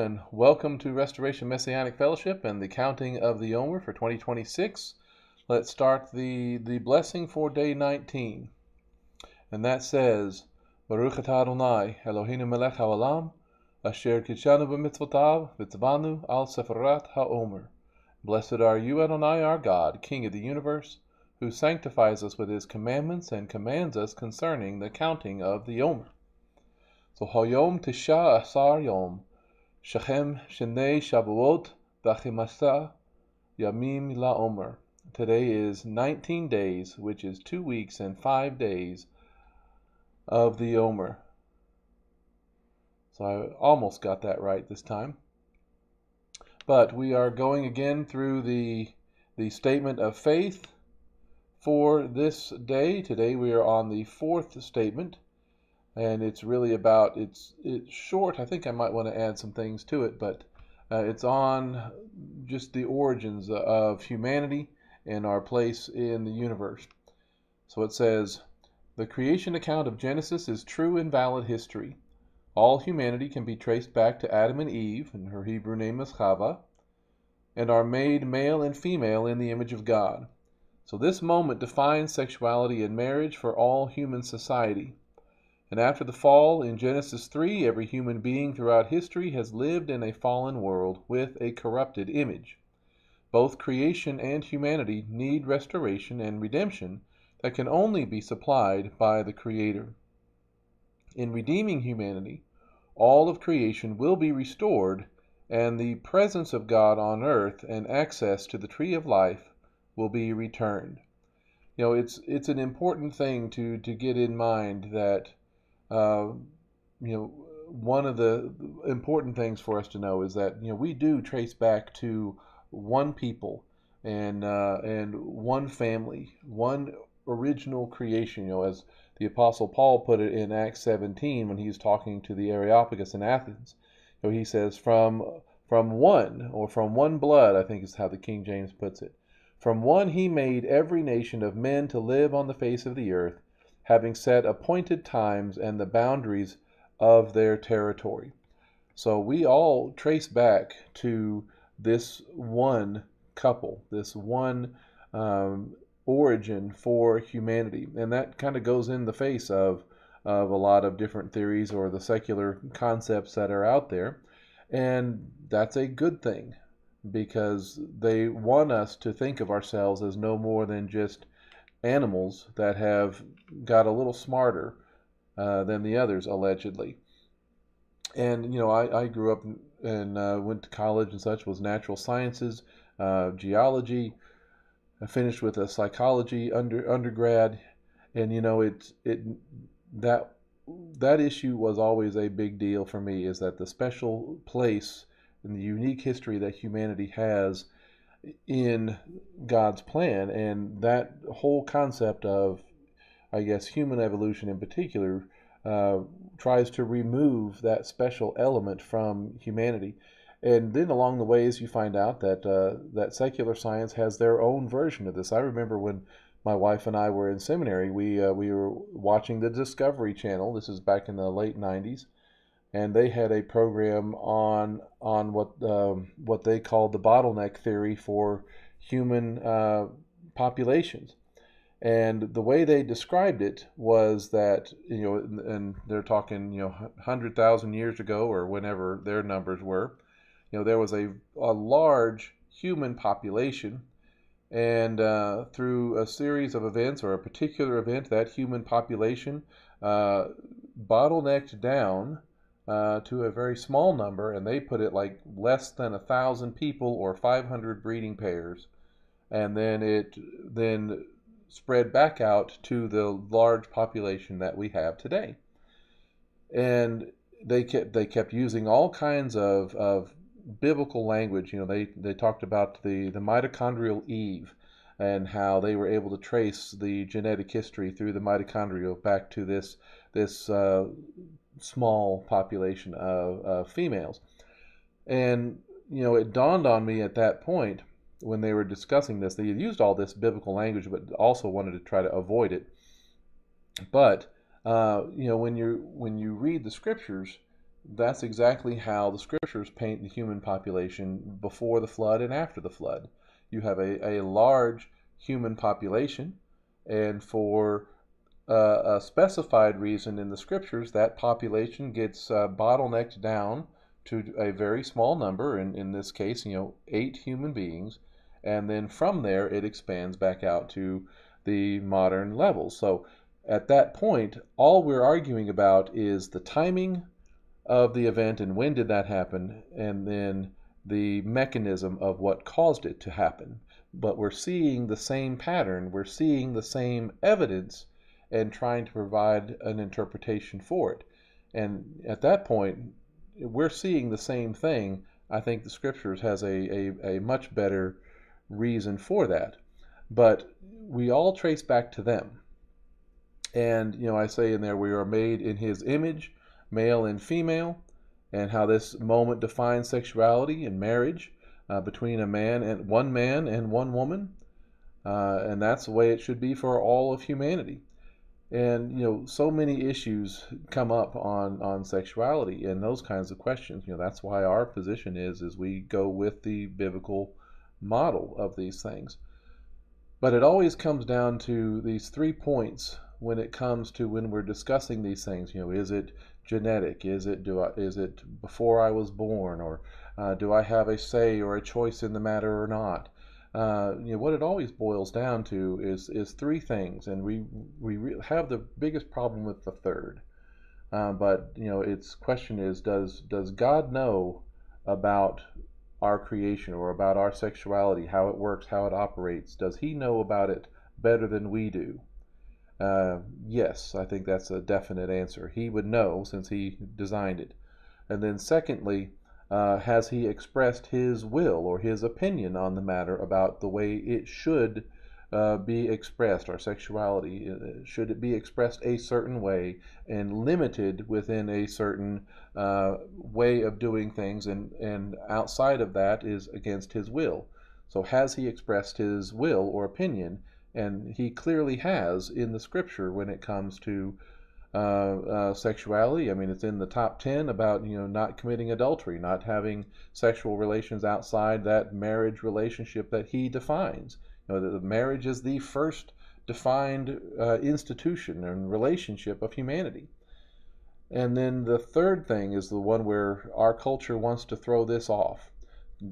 and welcome to Restoration Messianic Fellowship and the counting of the Omer for 2026. Let's start the blessing for day 19. And that says, Baruch atah Adonai, Eloheinu melech haolam, asher kitshanu b'mitzvotav, v'tzavanu al seferat ha'omer. Blessed are you, Adonai, our God, King of the universe, who sanctifies us with his commandments and commands us concerning the counting of the Omer. So Hayom Tisha Asar Yom, Shechem Shnei Shavuot V'Achimasa Yamim LaOmer. Today is 19 days, which is 2 weeks and 5 days of the Omer. So I almost got that right this time. But we are going again through the statement of faith for this day. Today we are on the fourth statement. And it's really about, it's short. I think I might want to add some things to it, but it's on just the origins of humanity and our place in the universe. So it says, the creation account of Genesis is true and valid history. All humanity can be traced back to Adam and Eve, and her Hebrew name is Chava, and are made male and female in the image of God. So this moment defines sexuality and marriage for all human society. And after the fall in Genesis 3, every human being throughout history has lived in a fallen world with a corrupted image. Both creation and humanity need restoration and redemption that can only be supplied by the Creator. In redeeming humanity, all of creation will be restored, and the presence of God on earth and access to the tree of life will be returned. You know, it's an important thing to get in mind that one of the important things for us to know is that we do trace back to one people and one family, one original creation. As the Apostle Paul put it in Acts 17 when he's talking to the Areopagus in Athens. He says, from one, or from one blood, I think is how the King James puts it. From one he made every nation of men to live on the face of the earth, having set appointed times and the boundaries of their territory. So we all trace back to this one couple, this one origin for humanity. And that kind of goes in the face of a lot of different theories or the secular concepts that are out there. And that's a good thing, because they want us to think of ourselves as no more than just animals that have got a little smarter than the others, allegedly. And I grew up and went to college and such, was natural sciences, geology. I finished with a psychology undergrad, and that issue was always a big deal for me, is that the special place and the unique history that humanity has in God's plan, and that whole concept of, I guess, human evolution in particular tries to remove that special element from humanity. And then along the ways you find out that secular science has their own version of this. I remember when my wife and I were in seminary, we were watching the Discovery Channel. This is back in the late 90s. And they had a program on what they called the bottleneck theory for human populations. And the way they described it was that, and they're talking, 100,000 years ago or whenever their numbers were, there was a large human population, and through a series of events or a particular event, that human population bottlenecked down to a very small number, and they put it like less than 1,000 people or 500 breeding pairs, and then it spread back out to the large population that we have today. And they kept using all kinds of biblical language. They talked about the mitochondrial Eve and how they were able to trace the genetic history through the mitochondria back to this small population of females. And it dawned on me at that point, when they were discussing this, they had used all this biblical language but also wanted to try to avoid it. But when you read the scriptures, that's exactly how the scriptures paint the human population before the flood and after the flood. You have a large human population, and for a specified reason in the scriptures, that population gets bottlenecked down to a very small number, in this case, 8 human beings, and then from there it expands back out to the modern levels. So at that point, all we're arguing about is the timing of the event and when did that happen, and then the mechanism of what caused it to happen. But we're seeing the same pattern, we're seeing the same evidence, and trying to provide an interpretation for it. And at that point, we're seeing the same thing. I think the scriptures has a much better reason for that. But we all trace back to them. And, I say in there, we are made in his image, male and female, and how this moment defines sexuality and marriage between one man and one woman. And that's the way it should be for all of humanity. And so many issues come up on sexuality and those kinds of questions. That's why our position is we go with the biblical model of these things. But it always comes down to these 3 points when it comes to when we're discussing these things. Is it genetic? Is it before I was born, or do I have a say or a choice in the matter or not? What it always boils down to is 3 things, and we have the biggest problem with the third. But its question is, does God know about our creation or about our sexuality, how it works, how it operates? Does he know about it better than we do? Yes, I think that's a definite answer. He would know since he designed it. And then secondly, has he expressed his will or his opinion on the matter about the way it should be expressed, our sexuality? Should it be expressed a certain way and limited within a certain way of doing things, and outside of that is against his will? So has he expressed his will or opinion? And he clearly has in the scripture when it comes to sexuality. I mean, it's in the top 10 about not committing adultery, not having sexual relations outside that marriage relationship that he defines. The marriage is the first defined institution and relationship of humanity. And then the third thing is the one where our culture wants to throw this off.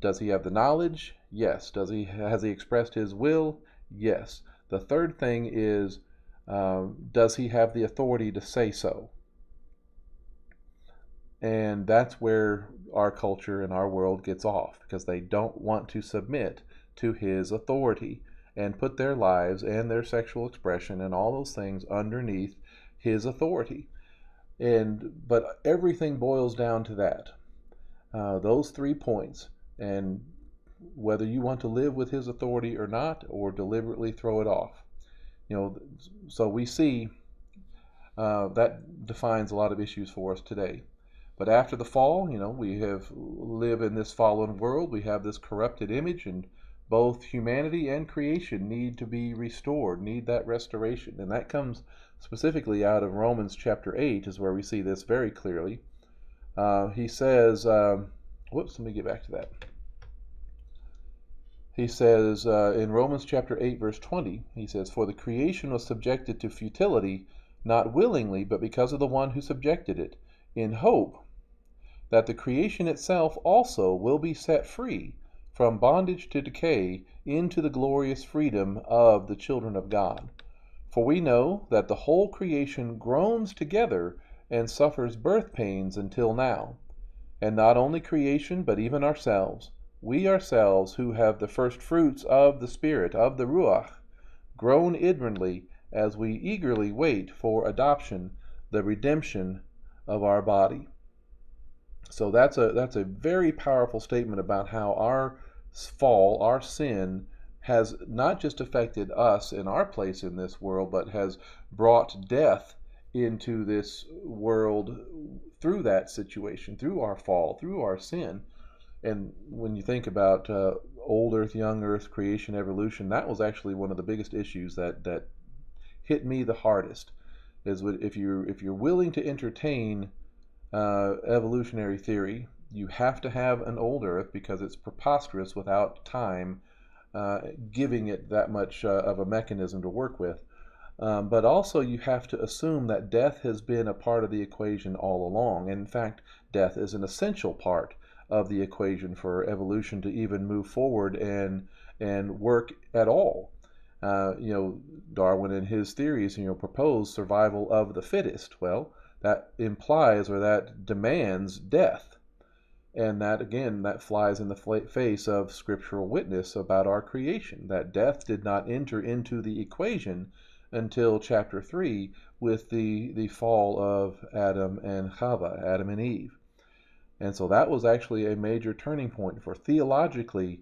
Does he have the knowledge? Yes. Has he expressed his will? Yes. The third thing is, does he have the authority to say so? And that's where our culture and our world gets off, because they don't want to submit to his authority and put their lives and their sexual expression and all those things underneath his authority. But everything boils down to that, those 3 points, and whether you want to live with his authority or not, or deliberately throw it off. So we see that defines a lot of issues for us today. But after the fall, we live in this fallen world. We have this corrupted image, and both humanity and creation need to be restored, need that restoration. And that comes specifically out of Romans chapter 8, is where we see this very clearly. He says, let me get back to that. He says in Romans chapter 8, verse 20, he says, "For the creation was subjected to futility, not willingly, but because of the one who subjected it, in hope that the creation itself also will be set free from bondage to decay into the glorious freedom of the children of God. For we know that the whole creation groans together and suffers birth pains until now. And not only creation, but even ourselves, we ourselves who have the first fruits of the Spirit, of the Ruach, groan inwardly as we eagerly wait for adoption, the redemption of our body." So that's a very powerful statement about how our fall, our sin, has not just affected us in our place in this world, but has brought death into this world through that situation, through our fall, through our sin. And when you think about old earth, young earth, creation, evolution, that was actually one of the biggest issues that hit me the hardest. Is if you're willing to entertain evolutionary theory, you have to have an old Earth because it's preposterous without time giving it that much of a mechanism to work with. But also, you have to assume that death has been a part of the equation all along. And in fact, death is an essential part of the equation for evolution to even move forward and work at all. Darwin in his theories, proposed survival of the fittest. Well, that implies or that demands death. And that, again, that flies in the face of scriptural witness about our creation, that death did not enter into the equation until chapter 3 with the fall of Adam and Chava, Adam and Eve. And so that was actually a major turning point for theologically,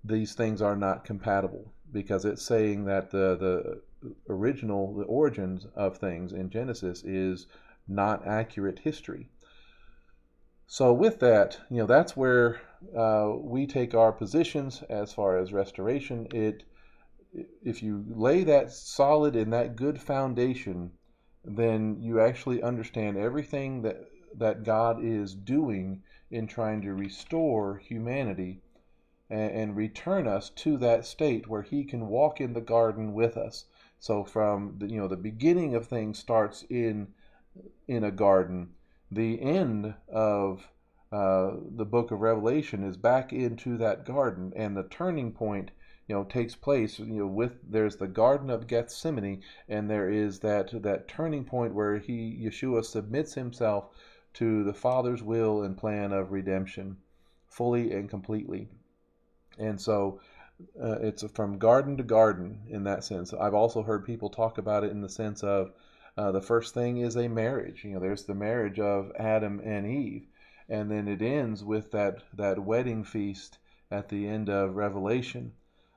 these things are not compatible because it's saying that the origins of things in Genesis is not accurate history. So with that, that's where we take our positions as far as restoration. If you lay that solid in that good foundation, then you actually understand everything that God is doing in trying to restore humanity and return us to that state where He can walk in the garden with us. So from the beginning of things starts in a garden. The end of the book of Revelation is back into that garden, and the turning point, takes place. There's the Garden of Gethsemane, and there is that turning point where Yeshua submits himself to the Father's will and plan of redemption, fully and completely. And so it's from garden to garden in that sense. I've also heard people talk about it in the sense of the first thing is a marriage. There's the marriage of Adam and Eve, and then it ends with that wedding feast at the end of Revelation.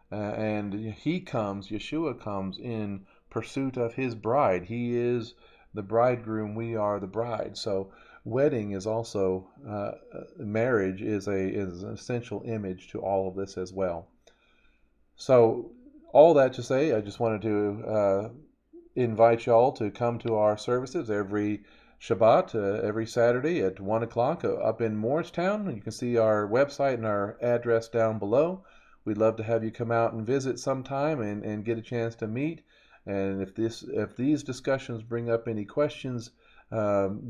And Yeshua comes in pursuit of his bride. He is the bridegroom, we are the bride. So wedding is also, marriage is an essential image to all of this as well. So all that to say, I just wanted to invite y'all to come to our services every Shabbat, every Saturday at 1 o'clock up in Morristown. You can see our website and our address down below. We'd love to have you come out and visit sometime and get a chance to meet. And if these discussions bring up any questions,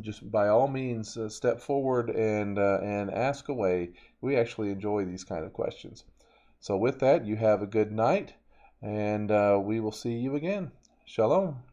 just by all means step forward and ask away. We actually enjoy these kind of questions. So with that, you have a good night, and we will see you again. Shalom.